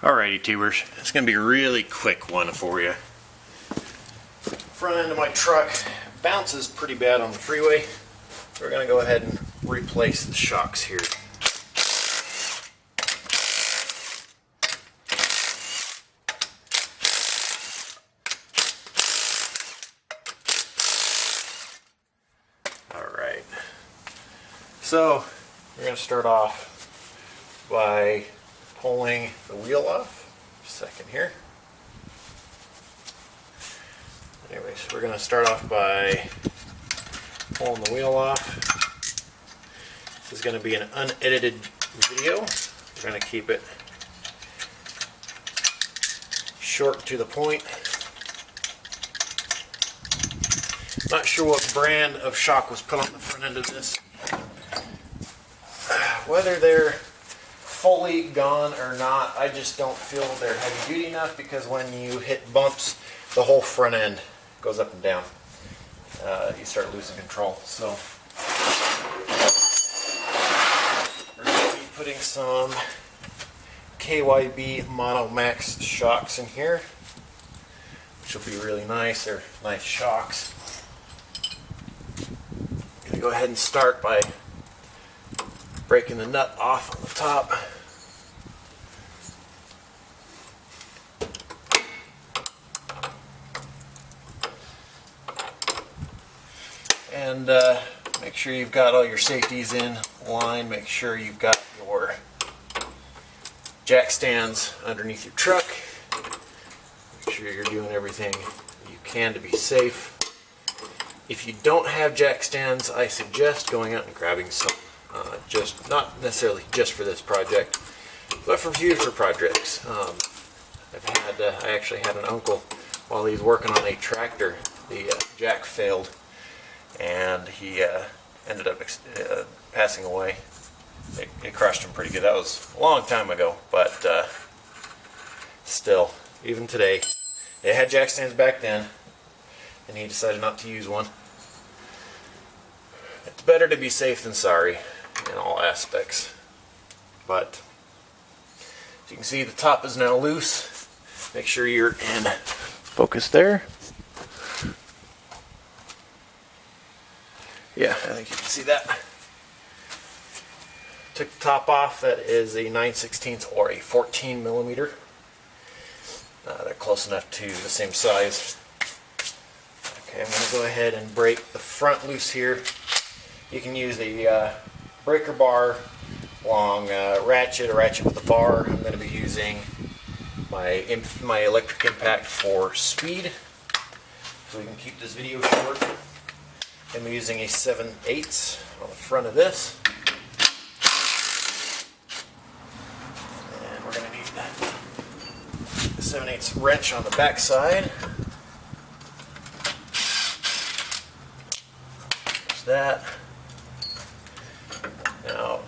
Alrighty tubers, it's going to be a really quick one for you. Front end of my truck bounces pretty bad on the freeway. So we're going to go ahead and replace the shocks here. Alright, so we're going to start off by pulling the wheel off. Just a second here. Anyways, we're going to start off by pulling the wheel off. This is going to be an unedited video. We're going to keep it short to the point. Not sure what brand of shock was put on the front end of this. Whether they're fully gone or not, I just don't feel they're heavy duty enough, because when you hit bumps, the whole front end goes up and down. You start losing control. So we're going to be putting some KYB Mono Max shocks in here, which will be really nice. They're nice shocks. I'm going to go ahead and start by breaking the nut off on the top. And make sure you've got all your safeties in line. Make sure you've got your jack stands underneath your truck. Make sure you're doing everything you can to be safe. If you don't have jack stands, I suggest going out and grabbing some. Just not necessarily just for this project, but for future projects. I actually had an uncle, while he was working on a tractor, the jack failed, and he ended up passing away. It crushed him pretty good. That was a long time ago, but still, even today, they had jack stands back then, and he decided not to use one. It's better to be safe than sorry in all aspects. But as you can see, the top is now loose. Make sure you're in focus there. Yeah, I think you can see that. Took the top off. That is a 9/16 or a 14 millimeter. They're close enough to the same size. Okay, I'm going to go ahead and break the front loose here. You can use a breaker bar, long ratchet, a ratchet with a bar. I'm going to be using my electric impact for speed, so we can keep this video short. I'm using a 7/8 on the front of this. And we're going to need the 7/8 wrench on the back side. There's that. Now,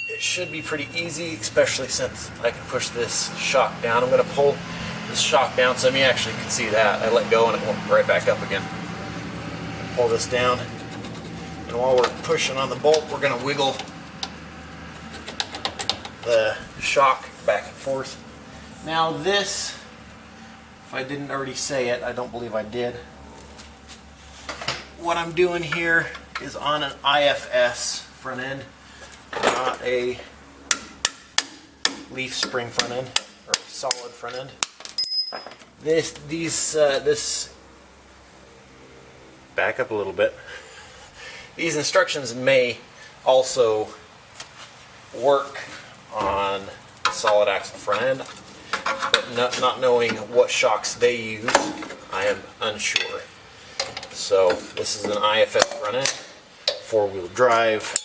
it should be pretty easy, especially since I can push this shock down. I'm going to pull this shock down so you actually can see that. I let go and it went right back up again. Pull this down, and while we're pushing on the bolt, we're going to wiggle the shock back and forth. Now this, if I didn't already say it, I don't believe I did. What I'm doing here is on an IFS front end, not a leaf spring front end or solid front end. This back up a little bit. These instructions may also work on solid axle front end, but not knowing what shocks they use, I am unsure. So this is an IFS front end, four-wheel drive,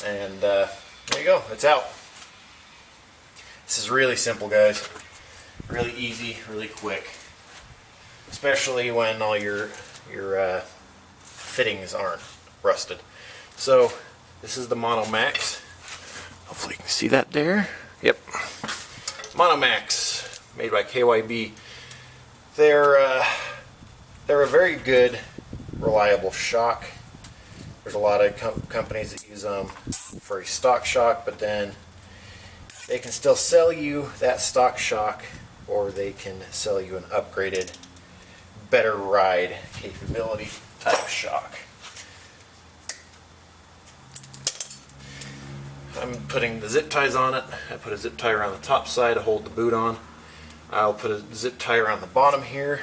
and there you go, it's out. This is really simple, guys. Really easy, really quick. Especially when all your fittings aren't rusted. So this is the Mono Max. Hopefully you can see that there. Yep. Mono Max, made by KYB. They're a very good, reliable shock. There's a lot of companies that use them for a stock shock, but then they can still sell you that stock shock, or they can sell you an upgraded, better ride capability type shock. I'm putting the zip ties on it. I put a zip tie around the top side to hold the boot on. I'll put a zip tie around the bottom here.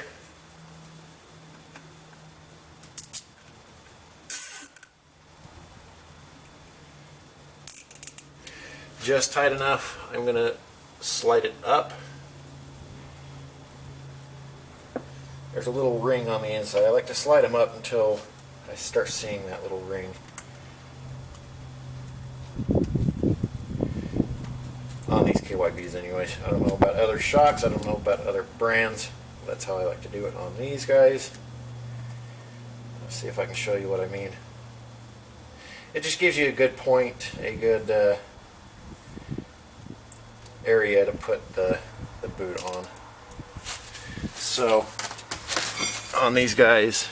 Just tight enough. I'm going to slide it up. There's a little ring on the inside. I like to slide them up until I start seeing that little ring. On these KYBs anyways. I don't know about other shocks, I don't know about other brands. That's how I like to do it on these guys. Let's see if I can show you what I mean. It just gives you a good point, a good area to put the boot on. So on these guys,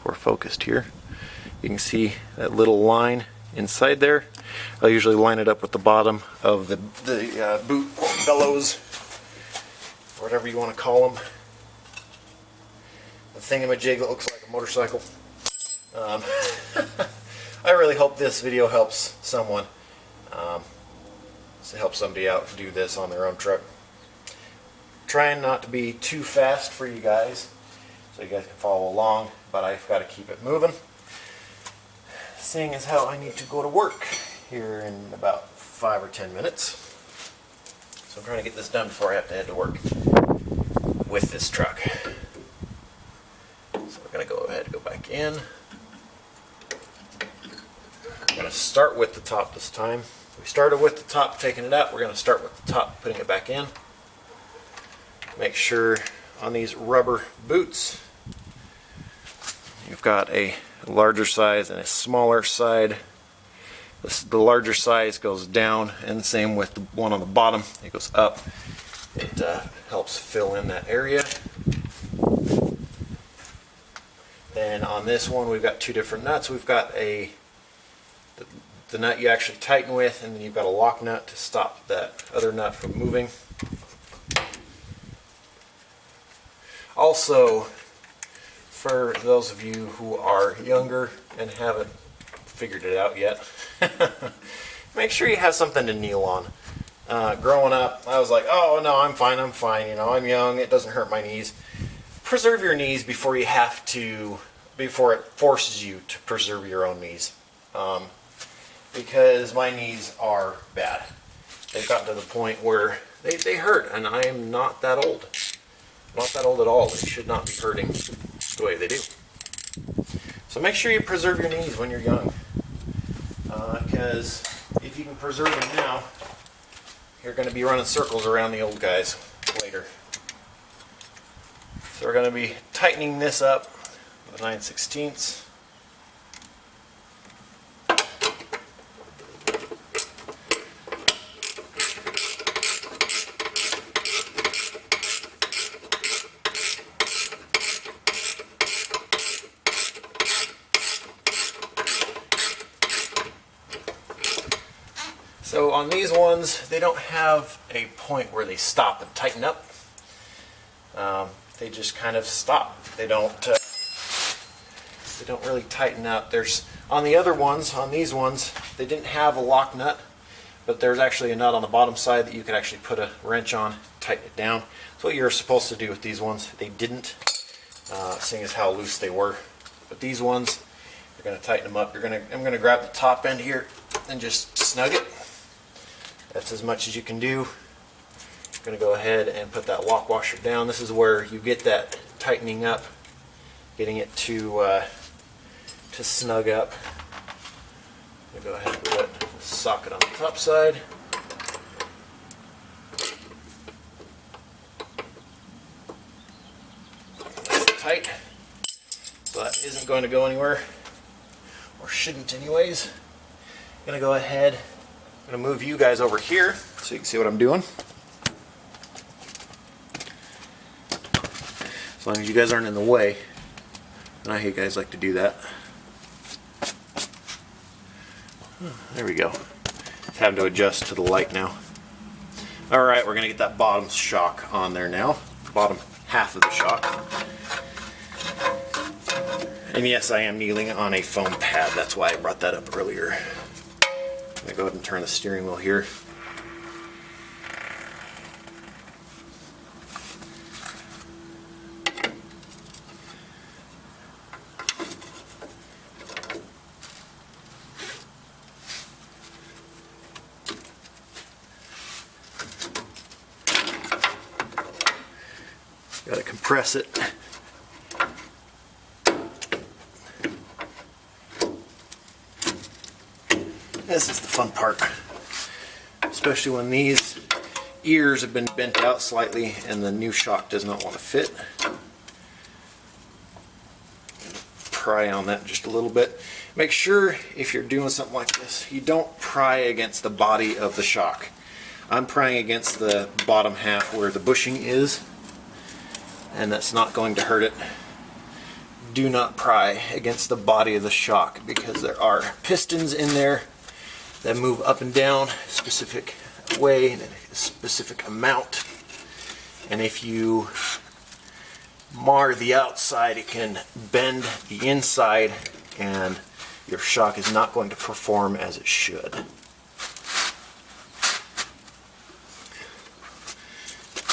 we're focused here. You can see that little line inside there. I'll usually line it up with the bottom of the boot bellows, whatever you want to call them. The thingamajig that looks like a motorcycle. I really hope this video helps someone. To help somebody out do this on their own truck. Trying not to be too fast for you guys, so you guys can follow along, but I've got to keep it moving. Seeing as how I need to go to work here in about 5 or 10 minutes. So I'm trying to get this done before I have to head to work with this truck. So we're going to go ahead and go back in. I'm going to start with the top this time. We started with the top, taking it out. We're going to start with the top, putting it back in. Make sure on these rubber boots, you've got a larger size and a smaller side. The larger size goes down, and the same with the one on the bottom. It goes up. It helps fill in that area. Then on this one, we've got two different nuts. We've got the nut you actually tighten with, and then you've got a lock nut to stop that other nut from moving. Also, for those of you who are younger and haven't figured it out yet, make sure you have something to kneel on. Growing up, I was like, oh no, I'm fine, you know, I'm young, it doesn't hurt my knees. Preserve your knees before you have to, before it forces you to preserve your own knees. Because my knees are bad. They've gotten to the point where they hurt, and I am not that old. Not that old at all. They should not be hurting the way they do. So make sure you preserve your knees when you're young. Because if you can preserve them now, you're going to be running circles around the old guys later. So we're going to be tightening this up with 9/16. So on these ones, they don't have a point where they stop and tighten up. They just kind of stop. They don't really tighten up. There's on the other ones, on these ones, they didn't have a lock nut, but there's actually a nut on the bottom side that you could actually put a wrench on, tighten it down. That's what you're supposed to do with these ones. They didn't, seeing as how loose they were. But these ones, you're going to tighten them up. I'm going to grab the top end here and just snug it. That's as much as you can do. I'm going to go ahead and put that lock washer down. This is where you get that tightening up, getting it to snug up. I'm going to go ahead and put the socket on the top side. Nice and tight. So that isn't going to go anywhere, or shouldn't anyways. I'm going to go ahead, I'm going to move you guys over here so you can see what I'm doing. As long as you guys aren't in the way. And I hate guys like to do that. There we go. It's having to adjust to the light now. Alright, we're going to get that bottom shock on there now. Bottom half of the shock. And yes, I am kneeling on a foam pad. That's why I brought that up earlier. I'm going to go ahead and turn the steering wheel here. Got to compress it. This is the fun part, especially when these ears have been bent out slightly and the new shock does not want to fit. Pry on that just a little bit. Make sure if you're doing something like this, you don't pry against the body of the shock. I'm prying against the bottom half where the bushing is, and that's not going to hurt it. Do not pry against the body of the shock because there are pistons in there that move up and down a specific way in a specific amount, and if you mar the outside, it can bend the inside and your shock is not going to perform as it should.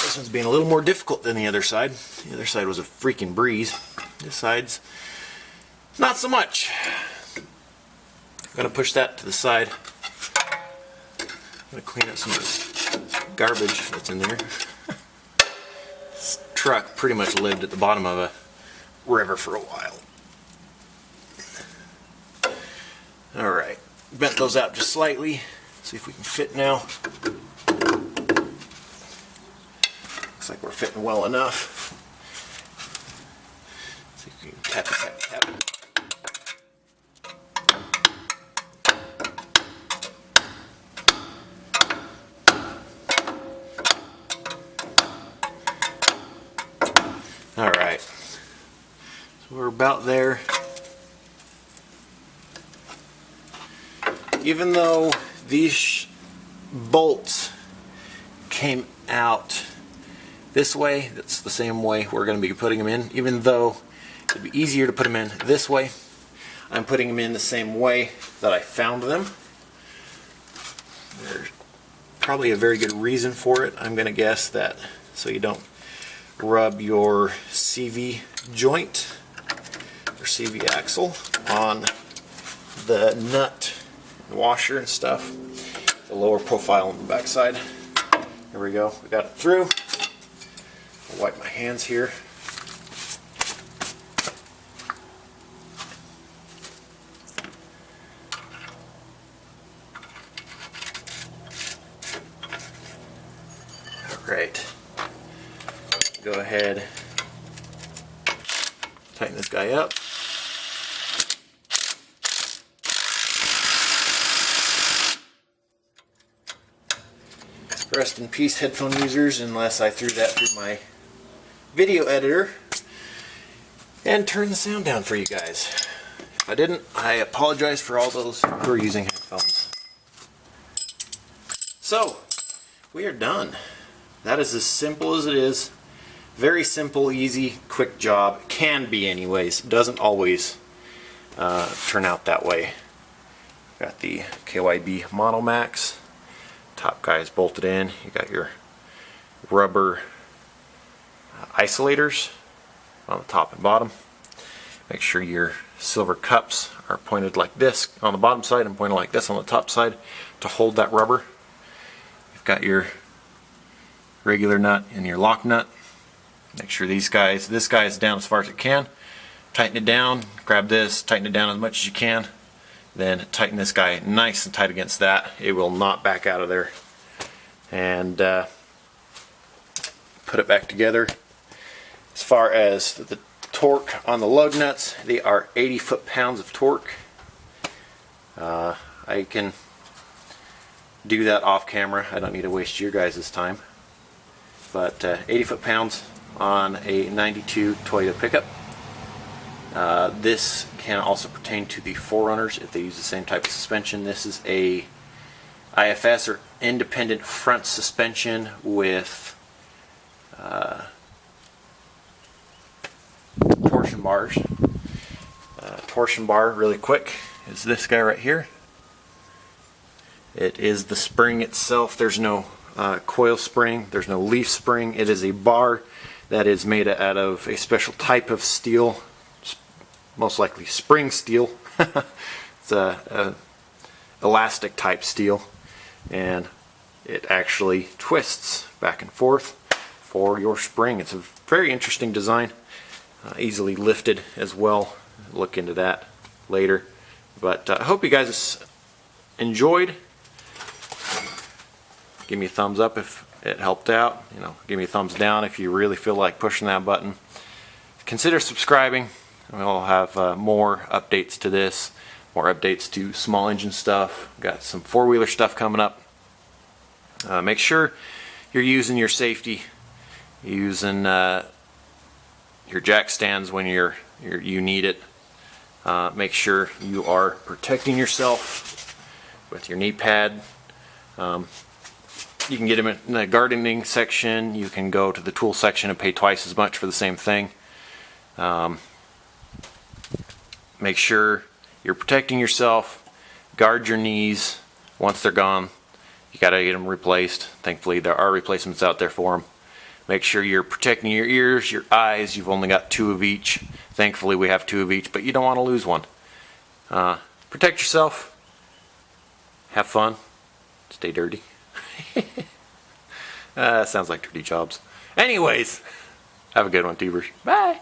This one's being a little more difficult than the other side. The other side was a freaking breeze. This side's not so much. I'm going to push that to the side. I'm going to clean up some of this garbage that's in there. This truck pretty much lived at the bottom of a river for a while. Alright, bent those out just slightly. See if we can fit now. Looks like we're fitting well enough. See if we can tap, tap, tap. Alright, so we're about there. Even though these bolts came out this way, that's the same way we're going to be putting them in. Even though it'd be easier to put them in this way, I'm putting them in the same way that I found them. There's probably a very good reason for it. I'm going to guess that so you don't rub your CV joint or CV axle on the nut and washer and stuff. The lower profile on the back side. There we go. We got it through. I'll wipe my hands here. Alright. Go ahead, tighten this guy up. Rest in peace, headphone users, unless I threw that through my video editor and turned the sound down for you guys. If I didn't, I apologize for all those who are using headphones. So, we are done. That is as simple as it is. Very simple, easy, quick job. Can be anyways. Doesn't always turn out that way. Got the KYB Monomax. Top guy is bolted in. You got your rubber isolators on the top and bottom. Make sure your silver cups are pointed like this on the bottom side and pointed like this on the top side to hold that rubber. You've got your regular nut and your lock nut. Make sure this guy is down as far as it can. Tighten it down, grab this, tighten it down as much as you can. Then tighten this guy nice and tight against that. It will not back out of there. And put it back together. As far as the torque on the lug nuts, they are 80 foot-pounds of torque. I can do that off camera. I don't need to waste your guys' time. But 80 foot-pounds on a 92 Toyota pickup. This can also pertain to the 4Runners if they use the same type of suspension. This is a IFS, or independent front suspension, with torsion bars. Torsion bar, really quick, is this guy right here. It is the spring itself. There's no coil spring, there's no leaf spring. It is a bar that is made out of a special type of steel, most likely spring steel. It's a elastic type steel, and it actually twists back and forth for your spring. It's a very interesting design, easily lifted as well. Look into that later. But I hope you guys enjoyed. Give me a thumbs up if it helped out. Give me a thumbs down if you really feel like pushing that button. Consider subscribing. We'll have more updates to this, more updates to small engine stuff. Got some four-wheeler stuff coming up. Make sure you're using your safety, using your jack stands when you need it. Make sure you are protecting yourself with your knee pad. You can get them in the gardening section. You can go to the tool section and pay twice as much for the same thing. Make sure you're protecting yourself. Guard your knees. Once they're gone, you got to get them replaced. Thankfully, there are replacements out there for them. Make sure you're protecting your ears, your eyes. You've only got 2 of each. Thankfully, we have 2 of each, but you don't want to lose one. Protect yourself. Have fun. Stay dirty. Sounds like dirty jobs. Anyways, have a good one, tubers. Bye.